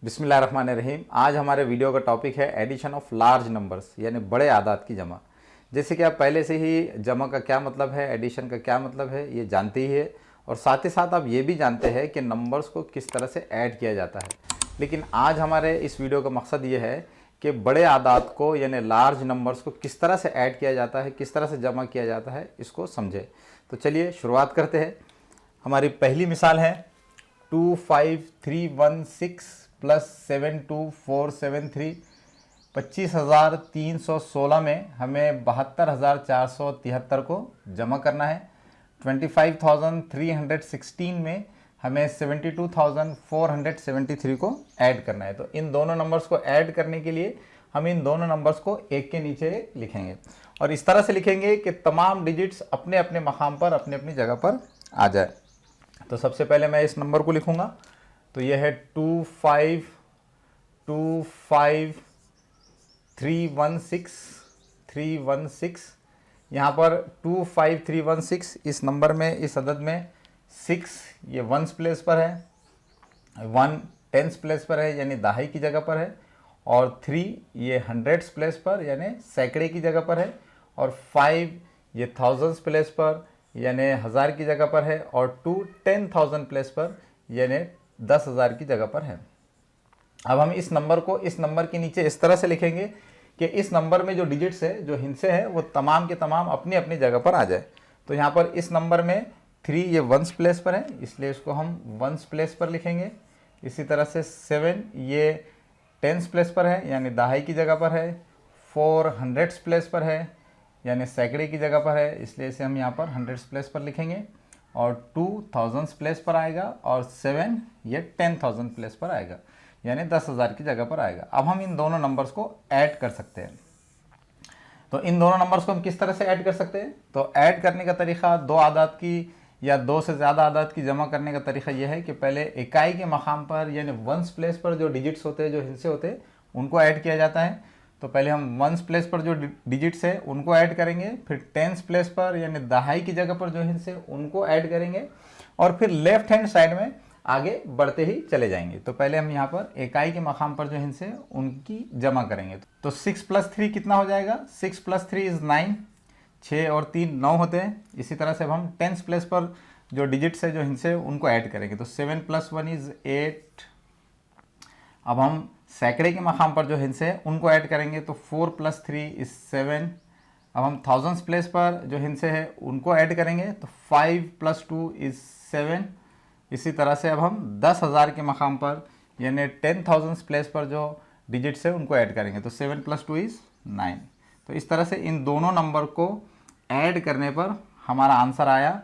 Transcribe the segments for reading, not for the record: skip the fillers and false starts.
बिस्मिल्लाहिर्रहमानिर्रहीम। आज हमारे वीडियो का टॉपिक है एडिशन ऑफ लार्ज नंबर्स यानी बड़े आदाद की जमा। जैसे कि आप पहले से ही जमा का क्या मतलब है, एडिशन का क्या मतलब है ये जानते ही है, और साथ ही साथ आप ये भी जानते हैं कि नंबर्स को किस तरह से ऐड किया जाता है। लेकिन आज हमारे इस वीडियो का मकसद ये है कि बड़े आदाद को यानी लार्ज नंबर्स को किस तरह से ऐड किया जाता है, किस तरह से जमा किया जाता है, इसको समझें। तो चलिए शुरुआत करते हैं। हमारी पहली मिसाल है 25316 प्लस 72473। 25,316 में हमें 72,473 को जमा करना है। 25,316 में हमें 72,473 को ऐड करना है। तो इन दोनों नंबर्स को ऐड करने के लिए हम इन दोनों नंबर्स को एक के नीचे लिखेंगे और इस तरह से लिखेंगे कि तमाम डिजिट्स अपने अपने मकाम पर, अपनी अपनी जगह पर आ जाए। तो सबसे पहले मैं इस नंबर को लिखूंगा। तो यह है 2525316। यहाँ पर 25316 इस नंबर में, इस अदद में 6 ये वंस प्लेस पर है, 1 टेंस प्लेस पर है यानी दहाई की जगह पर है, और 3 ये हंड्रेड्स प्लेस पर यानी सैकड़े की जगह पर है, और 5 ये थाउजेंड्स प्लेस पर यानी हज़ार की जगह पर है, और 2 10,000 प्लेस पर यानी 10,000 की जगह पर है। अब हम इस नंबर को इस नंबर के नीचे इस तरह से लिखेंगे कि इस नंबर में जो डिजिट्स है, जो हिस्से हैं, वो तमाम के तमाम अपनी अपनी जगह पर आ जाए। तो यहाँ पर इस नंबर में 3 ये वंस प्लेस पर है, इसलिए इसको हम वंस प्लेस पर लिखेंगे। इसी तरह से 7 ये टेंस प्लेस पर है यानी दहाई की जगह पर है, 4 हंड्रेड्स प्लेस पर है यानी सैकड़े की जगह पर है, इसलिए इसे हम यहाँ पर हंड्रेड्स प्लेस पर लिखेंगे, और 2 थाउजेंड्स प्लेस पर आएगा, और 7 ये 10,000 प्लेस पर आएगा यानी 10,000 की जगह पर आएगा। अब हम इन दोनों नंबर्स को ऐड कर सकते हैं। तो इन दोनों नंबर्स को हम किस तरह से ऐड कर सकते हैं? तो ऐड करने का तरीका दो आदाद की या दो से ज़्यादा आदाद की जमा करने का तरीका यह है कि पहले इकाई के मकाम पर यानी वंस प्लेस पर जो डिजिट्स होते हैं, जो हिस्से होते हैं, उनको ऐड किया जाता है। तो पहले हम वंस प्लेस पर जो डिजिट्स है उनको ऐड करेंगे, फिर टेंस प्लेस पर यानी दहाई की जगह पर जो हिस्से उनको ऐड करेंगे, और फिर लेफ्ट हैंड साइड में आगे बढ़ते ही चले जाएंगे। तो पहले हम यहाँ पर इकाई के मकाम पर जो हिस्से उनकी जमा करेंगे। तो 6 + 3 कितना हो जाएगा? 6 + 3 = 9। 6 और 3 9 होते हैं। इसी तरह से अब हम टेंस प्लेस पर जो डिजिट्स है, जो हिस्से उनको ऐड करेंगे। तो 7 + 1 = 8। अब हम सैकड़े के मकाम पर जो हिस्से हैं उनको ऐड करेंगे। तो 4 + 3 = 7। अब हम थाउजेंड्स प्लेस पर जो हिस्से हैं उनको ऐड करेंगे। तो 5 + 2 = 7। इसी तरह से अब हम 10,000 के मकाम पर यानी 10,000 प्लेस पर जो डिजिट्स है उनको ऐड करेंगे। तो 7 + 2 = 9। तो इस तरह से इन दोनों नंबर को ऐड करने पर हमारा आंसर आया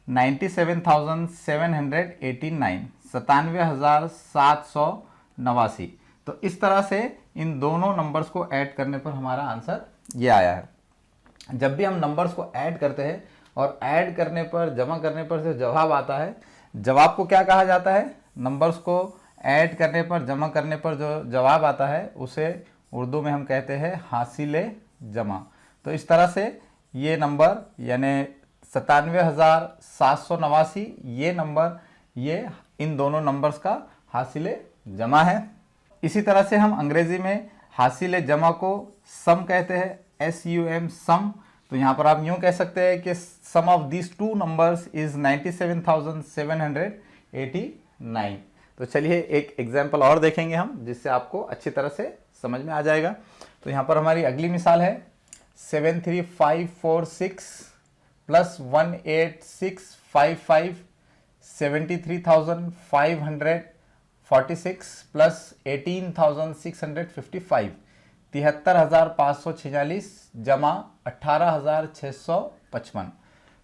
97,789, 97,789। तो इस तरह से इन दोनों नंबर्स को ऐड करने पर हमारा आंसर ये आया है। जब भी हम नंबर्स को ऐड करते हैं और ऐड करने पर, जमा करने पर जो जवाब आता है, जवाब को क्या कहा जाता है? नंबर्स को ऐड करने पर, जमा करने पर जो जवाब आता है उसे उर्दू में हम कहते हैं हासिल जमा। तो इस तरह से ये नंबर यानी 97,789 ये नंबर, ये इन दोनों नंबर्स का हासिल जमा है। इसी तरह से हम अंग्रेजी में हासिल जमा को सम कहते हैं, SUM सम। तो यहाँ पर आप यूँ कह सकते हैं कि sum of this two numbers is 97,789। तो चलिए एक एग्जाम्पल और देखेंगे हम, जिससे आपको अच्छी तरह से समझ में आ जाएगा। तो यहाँ पर हमारी अगली मिसाल है 73,546 प्लस 18655, 73,546 प्लस 18,655, 73,546 जमा 18,655।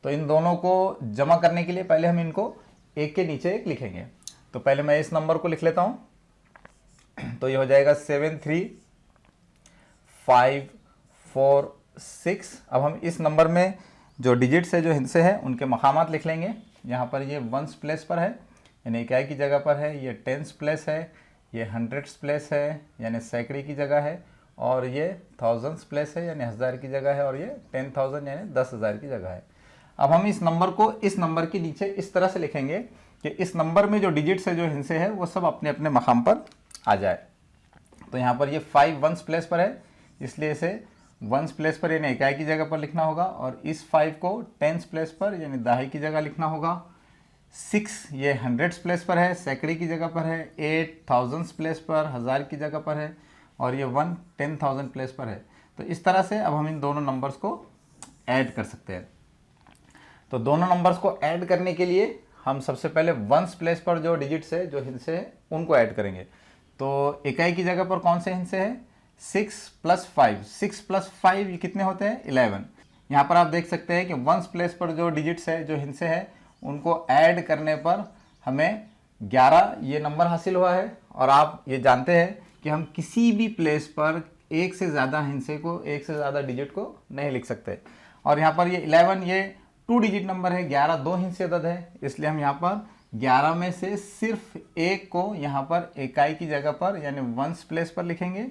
तो इन दोनों को जमा करने के लिए पहले हम इनको एक के नीचे एक लिखेंगे। तो पहले मैं इस नंबर को लिख लेता हूँ। तो ये हो जाएगा 73,546। अब हम इस नंबर में जो डिजिट्स है, जो हिस्से हैं, उनके मकामात लिख लेंगे। यहाँ पर ये वंस प्लेस पर है यानी इकाई की जगह पर है, ये टेंस प्लेस है, ये हंड्रेड्स प्लेस है यानी सैकड़े की जगह है, और ये थाउजेंड्स प्लेस है यानी हज़ार की जगह है, और ये 10,000 यानी 10,000 की जगह है। अब हम इस नंबर को इस नंबर के नीचे इस तरह से लिखेंगे कि इस नंबर में जो डिजिट्स है, जो हिस्से है, वो सब अपने अपने मकाम पर आ जाए। तो यहाँ पर ये 5 वंस प्लेस पर है, इसलिए इसे वंस प्लेस पर यानी इकाई की जगह पर लिखना होगा, और इस 5 को टेंस प्लेस पर यानी दहाई की जगह लिखना होगा। 6 ये हंड्रेड्स प्लेस पर है, सैकड़े की जगह पर है। 8 थाउजेंड्स प्लेस पर, हज़ार की जगह पर है, और ये 1 10,000 प्लेस पर है। तो इस तरह से अब हम इन दोनों नंबर्स को ऐड कर सकते हैं। तो दोनों नंबर्स को ऐड करने के लिए हम सबसे पहले वंस प्लेस पर जो डिजिट्स है, जो हिंसे है, उनको ऐड करेंगे। तो इकाई की जगह पर कौन से हिंसे हैं? 6 + 5। 6 + 5 ये कितने होते हैं? 11। यहाँ पर आप देख सकते हैं कि वंस प्लेस पर जो डिजिट्स है, जो हिंसे हैं, उनको ऐड करने पर हमें 11 ये नंबर हासिल हुआ है। और आप ये जानते हैं कि हम किसी भी प्लेस पर एक से ज़्यादा हिंसे को, एक से ज़्यादा डिजिट को नहीं लिख सकते। और यहाँ पर ये 11 ये 2 डिजिट नंबर है, 11 दो हिंसे अदद है, इसलिए हम यहाँ पर 11 में से सिर्फ एक को यहाँ पर इकाई की जगह पर यानी वंस प्लेस पर लिखेंगे,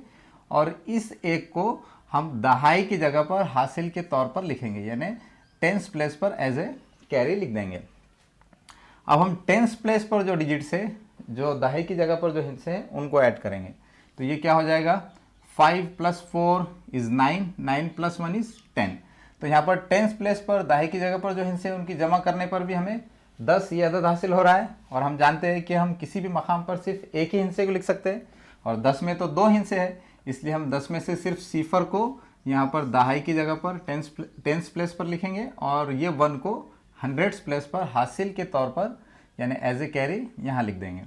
और इस एक को हम दहाई की जगह पर हासिल के तौर पर लिखेंगे, यानी टेंस प्लेस पर एज ए कैरी लिख देंगे। अब हम टेंस प्लेस पर जो डिजिट्स है, जो दहाई की जगह पर जो हिंसे हैं, उनको ऐड करेंगे। तो ये क्या हो जाएगा? 5 + 4 = 9, 9 + 1 = 10। तो यहाँ पर टेंस प्लेस पर दहाई की जगह पर जो हिंसे हैं, उनकी जमा करने पर भी हमें 10 ये अदद हासिल हो रहा है। और हम जानते हैं कि हम किसी भी मकाम पर सिर्फ एक ही हिंसे को लिख सकते हैं, और 10 में तो 2 हिंसे हैं, इसलिए हम 10 में से सिर्फ सिफर को यहाँ पर दहाई की जगह पर टेंस प्लेस पर लिखेंगे, और ये 1 को हंड्रेड्स प्लेस पर हासिल के तौर पर यानी एज ए कैरी यहाँ लिख देंगे।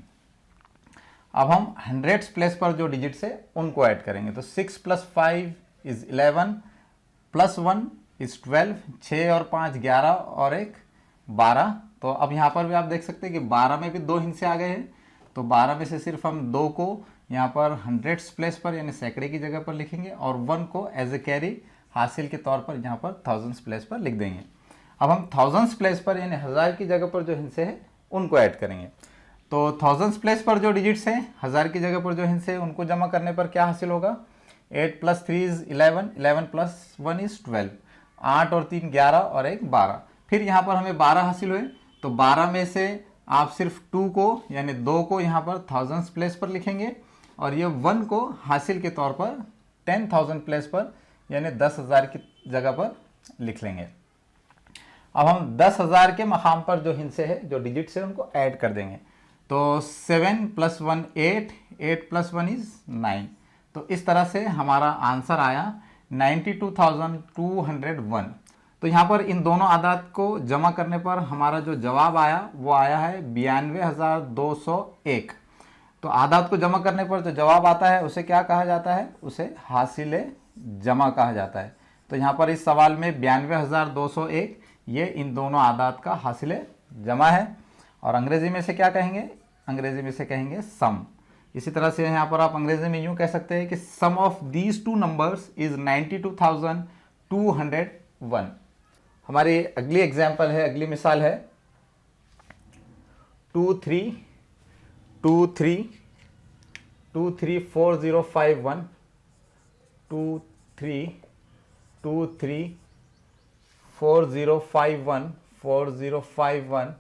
अब हम हंड्रेड्स प्लेस पर जो डिजिट्स है, उनको ऐड करेंगे। तो 6 + 5 = 11 + 1 = 12, 6 और 5 11 और 1 12। तो अब यहाँ पर भी आप देख सकते हैं कि 12 में भी 2 हिंसे आ गए हैं। तो 12 में से सिर्फ हम 2 को यहाँ पर हंड्रेड्स प्लेस पर यानी सैकड़े की जगह पर लिखेंगे, और 1 को एज ए कैरी हासिल के तौर पर यहाँ पर थाउजेंड्स प्लेस पर लिख देंगे। अब हम थाउजेंड्स प्लेस पर यानी हज़ार की जगह पर जो हिंसे हैं, उनको ऐड करेंगे। तो थाउजेंड्स प्लेस पर जो डिजिट्स हैं, हज़ार की जगह पर जो हिंसे हैं, उनको जमा करने पर क्या हासिल होगा? 8 + 3 = 11, 11 + 1 = 12, 8 और 3 11 और 1 12। फिर यहाँ पर हमें 12 हासिल हुए, तो 12 में से आप सिर्फ 2 को यानी 2 को यहाँ पर थाउजेंड्स प्लेस पर लिखेंगे, और ये 1 को हासिल के तौर पर 10,000 प्लेस पर यानी 10,000 की जगह पर लिख लेंगे। अब हम 10,000 के मकाम पर जो हिंसे है, जो डिजिट्स है, उनको ऐड कर देंगे। तो 7 + 1 = 8, 8 + 1 = 9। तो इस तरह से हमारा आंसर आया 92,201। तो यहाँ पर इन दोनों आदात को जमा करने पर हमारा जो जवाब आया, वो आया है 92,201। तो आदात को जमा करने पर जो जवाब आता है, उसे क्या कहा जाता है? उसे हासिल जमा कहा जाता है। तो यहाँ पर इस सवाल में 92,201 ये इन दोनों आदात का हासिल जमा है। और अंग्रेजी में से क्या कहेंगे? अंग्रेजी में से कहेंगे सम। इसी तरह से यहाँ पर आप अंग्रेजी में यूँ कह सकते हैं कि sum of these 2 numbers is 92,201। हमारी अगली एग्जाम्पल है, अगली मिसाल है 234051 4051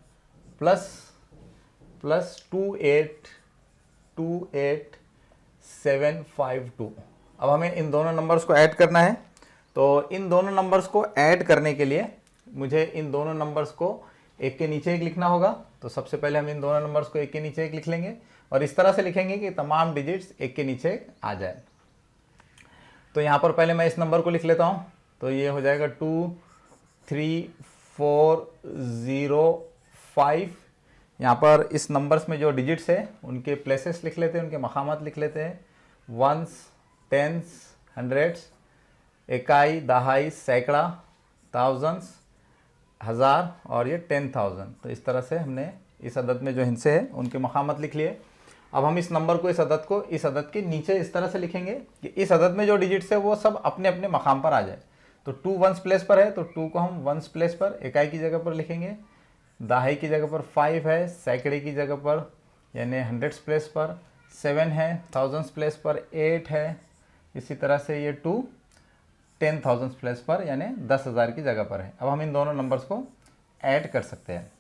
प्लस 2828752। अब हमें इन दोनों नंबर्स को ऐड करना है। तो इन दोनों नंबर्स को ऐड करने के लिए मुझे इन दोनों नंबर्स को एक के नीचे एक लिखना होगा। तो सबसे पहले हम इन दोनों नंबर्स को एक के नीचे एक लिख लेंगे, और इस तरह से लिखेंगे कि तमाम डिजिट्स एक के नीचे एक आ जाए। तो यहाँ पर पहले मैं इस नंबर को लिख लेता हूँ। तो ये हो जाएगा 23405। यहाँ पर इस नंबर्स में जो डिजिट्स है, उनके प्लेसेस लिख लेते हैं, उनके मकामात लिख लेते हैं। वंस, टेंस, हंड्रेड्स, इकाई, दहाई, सैकड़ा, थाउजेंड्स, हज़ार, और ये 10,000। तो इस तरह से हमने इस अदद में जो हिस्से हैं, उनके मकामात लिख लिए। अब हम इस नंबर को, इस अदद को, इस अदद के नीचे इस तरह से लिखेंगे कि इस अदद में जो डिजिट्स है, वो सब अपने अपने मकाम पर आ जाए। तो 2 वंस प्लेस पर है, तो 2 को हम वंस प्लेस पर इकाई की जगह पर लिखेंगे। दहाई की जगह पर 5 है, सैकड़े की जगह पर यानी हंड्रेड्स प्लेस पर 7 है, थाउजेंड्स प्लेस पर 8 है। इसी तरह से ये 2 10,000 प्लेस पर यानी 10,000 की जगह पर है। अब हम इन दोनों नंबर्स को ऐड कर सकते हैं।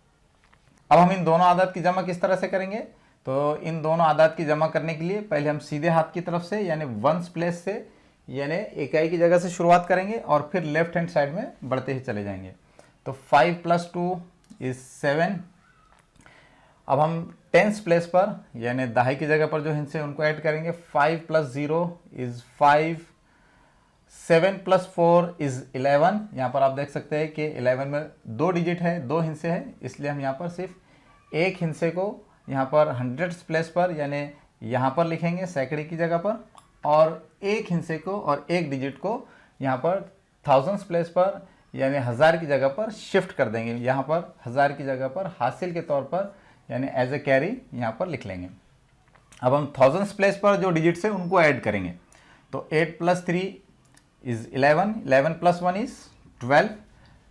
अब हम इन दोनों आदत की जमा किस तरह से करेंगे? तो इन दोनों आदात की जमा करने के लिए पहले हम सीधे हाथ की तरफ से यानी वंस प्लेस से यानी इकाई की जगह से शुरुआत करेंगे और फिर लेफ्ट हैंड साइड में बढ़ते ही चले जाएंगे। तो 5 + 2 = 7। अब हम टेंस प्लेस पर यानी दहाई की जगह पर जो हिंस है उनको ऐड करेंगे। 5 + 0 = 5, 7 + 4 = 11। यहाँ पर आप देख सकते हैं कि 11 में 2 डिजिट है, 2 हिस्से हैं, इसलिए हम यहाँ पर सिर्फ एक हिस्से को यहाँ पर हंड्रेड्स प्लेस पर यानी यहाँ पर लिखेंगे सैकड़े की जगह पर, और एक हिस्से को और एक डिजिट को यहाँ पर थाउजेंड्स प्लेस पर यानी हज़ार की जगह पर शिफ्ट कर देंगे। यहाँ पर हज़ार की जगह पर हासिल के तौर पर यानी एज ए कैरी यहाँ पर लिख लेंगे। अब हम थाउजेंड्स प्लेस पर जो डिजिट्स है उनको ऐड करेंगे। तो 8 + 3 = 11, 11 + 1 = 12।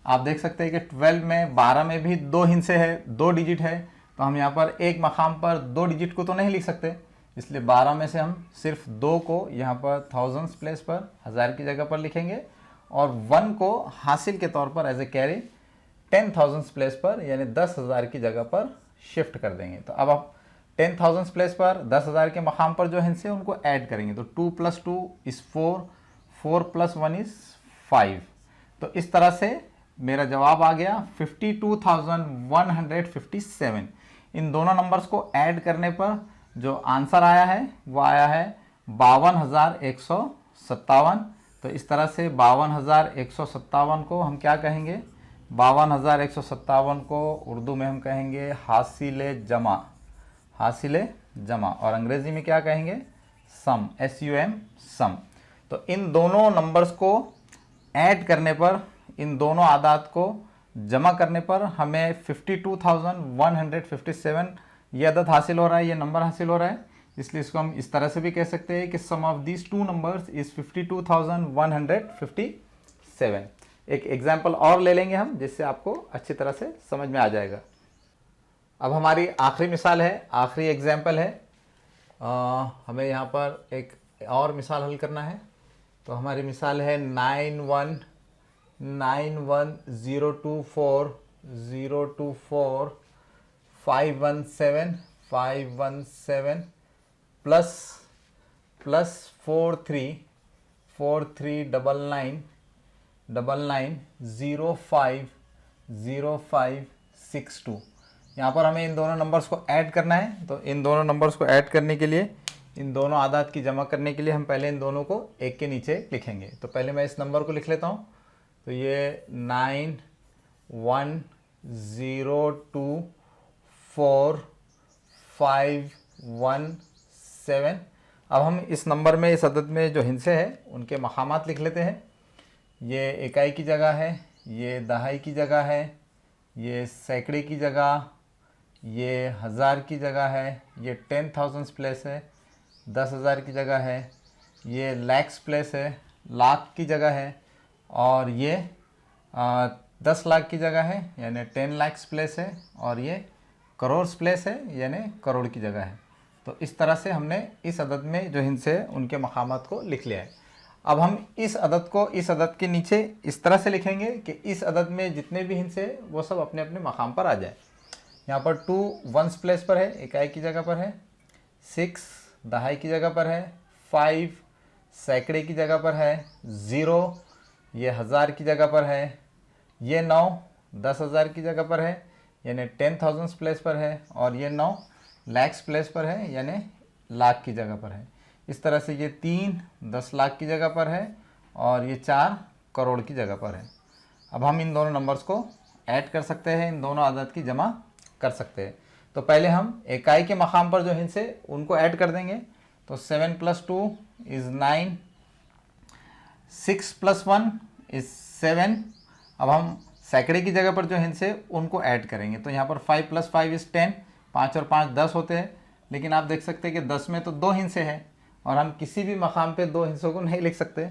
आप देख सकते हैं कि 12 में 12 में भी 2 हिस्से है, 2 डिजिट है, तो हम यहाँ पर एक मकाम पर 2 डिजिट को तो नहीं लिख सकते, इसलिए 12 में से हम सिर्फ 2 को यहाँ पर थाउजेंड्स प्लेस पर हज़ार की जगह पर लिखेंगे और 1 को हासिल के तौर पर एज ए कैरी 10,000 प्लेस पर यानी 10,000 की जगह पर शिफ्ट कर देंगे। तो अब आप 10,000 प्लेस पर 10,000 के मकाम पर जो हिस्से उनको ऐड करेंगे। तो 2 + 2 = 4, 4 + 1 = 5। तो इस तरह से मेरा जवाब आ गया 52,157। इन दोनों नंबर्स को ऐड करने पर जो आंसर आया है वो आया है 52,157। तो इस तरह से 52,157 को हम क्या कहेंगे, 52,157 को उर्दू में हम कहेंगे हासिले जमा, हासिले जमा, और अंग्रेजी में क्या कहेंगे, सम, SUM, सम। तो इन दोनों नंबर्स को ऐड करने पर, इन दोनों आदात को जमा करने पर हमें 52,157 ये अदद हासिल हो रहा है, ये नंबर हासिल हो रहा है। इसलिए इसको हम इस तरह से भी कह सकते हैं कि sum of these 2 numbers is 52,157। एक एग्जाम्पल और ले लेंगे हम, जिससे आपको अच्छी तरह से समझ में आ जाएगा। अब हमारी आखिरी मिसाल है, आखिरी एग्जाम्पल है। हमें यहाँ पर एक और मिसाल हल करना है। तो हमारी मिसाल है 91,024,024 517 प्लस 4399050562। यहाँ पर हमें इन दोनों नंबर्स को ऐड करना है। तो इन दोनों नंबर्स को ऐड करने के लिए, इन दोनों आदात की जमा करने के लिए हम पहले इन दोनों को एक के नीचे लिखेंगे। तो पहले मैं इस नंबर को लिख लेता हूँ। तो ये 91,024,517। अब हम इस नंबर में, इस अदद में जो हिस्से हैं उनके मकामात लिख लेते हैं। ये इकाई की जगह है, ये दहाई की जगह है, ये सैकड़े की जगह, ये हज़ार की जगह है, ये 10,000 प्लेस है, 10,000 की जगह है, ये लैक्स प्लेस है, लाख की जगह है, और ये 10 लाख की जगह है यानी 10 लाख्स प्लेस है, और ये करोड़ प्लेस है यानी करोड़ की जगह है। तो इस तरह से हमने इस अदद में जो हिस्से हैं उनके मकामात को लिख लिया है। अब हम इस अदद को इस अदद के नीचे इस तरह से लिखेंगे कि इस अदद में जितने भी हिस्से हैं वो सब अपने अपने मकाम पर आ जाए। यहाँ पर 2 वंस प्लेस पर है, इकाई की जगह पर है, 6 दहाई की जगह पर है, 5 सैकड़े की जगह पर है, 0 ये हज़ार की जगह पर है, ये 9 10,000 की जगह पर है यानी 10,000 प्लेस पर है, और ये 9 लैक्स प्लेस पर है यानी लाख की जगह पर है। इस तरह से ये 3 10 लाख की जगह पर है, और ये 4 करोड़ की जगह पर है। अब हम इन दोनों नंबर्स को ऐड कर सकते हैं, इन दोनों आदत की जमा कर सकते हैं। तो पहले हम इकाई के मकाम पर जो हिस्से उनको ऐड कर देंगे। तो 7 + 2 = 9, 6 + 1 = 7। अब हम सैकड़े की जगह पर जो हिस्से उनको ऐड करेंगे। तो यहाँ पर 5 + 5 = 10, 5 और 5 10 होते हैं, लेकिन आप देख सकते हैं कि 10 में तो 2 हिस्से हैं और हम किसी भी मकाम पे 2 हिस्सों को नहीं लिख सकते।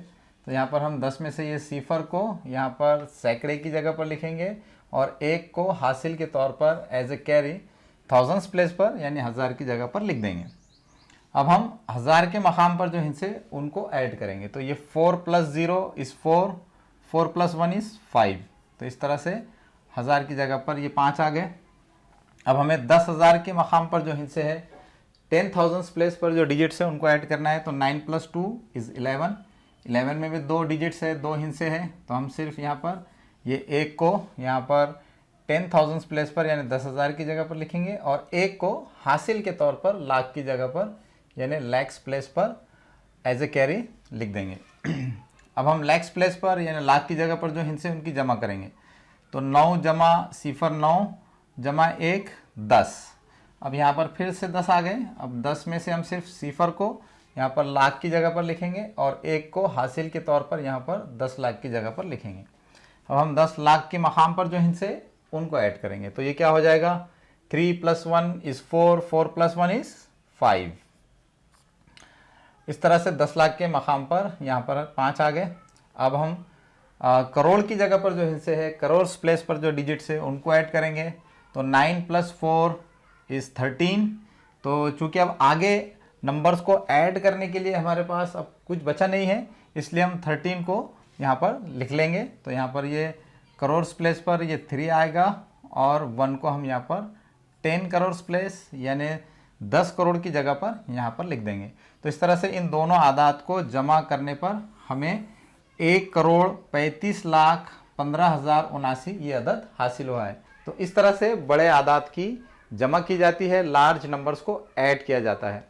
तो यहाँ पर हम 10 में से ये सिफर को यहाँ पर सैकड़े की जगह पर लिखेंगे और 1 को हासिल के तौर पर as a carry thousands place पर यानी हज़ार की जगह पर लिख देंगे। अब हम हज़ार के मकाम पर जो हिस्से उनको ऐड करेंगे। तो ये 4 + 0 = 4, 4 + 1 = 5। तो इस तरह से हज़ार की जगह पर ये 5 आ गए। अब हमें 10,000 के मकाम पर जो हिस्से है 10,000 प्लेस पर जो डिजिट्स है उनको ऐड करना है, तो 9 + 2 = 11। 11 में भी 2 डिजिट्स है, 2 हिस्से हैं, तो हम सिर्फ यहाँ पर ये एक को यहाँ पर 10,000 प्लेस पर यानी 10,000 की जगह पर लिखेंगे और एक को हासिल के तौर पर लाख की जगह पर यानी लैक्स प्लेस पर एज ए कैरी लिख देंगे। अब हम लैक्स प्लेस पर यानी लाख की जगह पर जो हिस्से उनकी जमा करेंगे, तो 9 जमा 0 9 जमा 1 10। अब यहाँ पर फिर से 10 आ गए। अब 10 में से हम सिर्फ 0 को यहाँ पर लाख की जगह पर लिखेंगे और 1 को हासिल के तौर पर यहाँ पर 10 लाख की जगह पर लिखेंगे। अब हम 10 लाख के मकाम पर जो हिस्से उनको ऐड करेंगे, तो ये क्या हो जाएगा, 3 + 1 = 4, 4 + 1 = 5। इस तरह से 10 लाख के मकाम पर यहाँ पर 5 आ गए। अब हम करोड़ की जगह पर जो हिस्से है, करोड़ प्लेस पर जो डिजिट्स है उनको ऐड करेंगे, तो 9 + 4 = 13। तो चूंकि अब आगे नंबर्स को ऐड करने के लिए हमारे पास अब कुछ बचा नहीं है, इसलिए हम 13 को यहाँ पर लिख लेंगे। तो यहाँ पर ये करोड़ प्लेस पर ये 3 आएगा और 1 को हम यहाँ पर 10 करोड़ प्लेस यानी 10 करोड़ की जगह पर यहाँ पर लिख देंगे। तो इस तरह से इन दोनों आदात को जमा करने पर हमें 1,35,15,079 ये अदद हासिल हुआ है। तो इस तरह से बड़े आदात की जमा की जाती है, लार्ज नंबर्स को ऐड किया जाता है।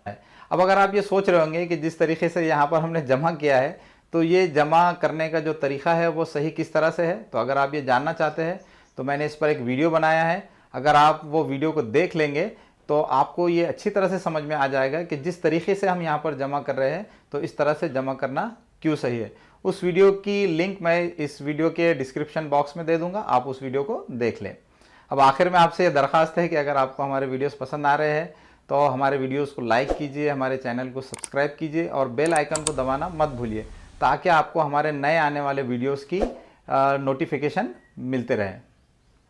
अब अगर आप ये सोच रहे होंगे कि जिस तरीके से यहाँ पर हमने जमा किया है, तो ये जमा करने का जो तरीका है वो सही किस तरह से है, तो अगर आप ये जानना चाहते हैं तो मैंने इस पर एक वीडियो बनाया है। अगर आप वो वीडियो को देख लेंगे तो आपको ये अच्छी तरह से समझ में आ जाएगा कि जिस तरीके से हम यहाँ पर जमा कर रहे हैं तो इस तरह से जमा करना क्यों सही है। उस वीडियो की लिंक मैं इस वीडियो के डिस्क्रिप्शन बॉक्स में दे दूंगा, आप उस वीडियो को देख लें। अब आखिर में आपसे ये दरख्वास्त है कि अगर आपको हमारे वीडियोस पसंद आ रहे हैं तो हमारे वीडियोस को लाइक कीजिए, हमारे चैनल को सब्सक्राइब कीजिए और बेल आइकन को दबाना मत भूलिए, ताकि आपको हमारे नए आने वाले वीडियोस की नोटिफिकेशन मिलते रहे।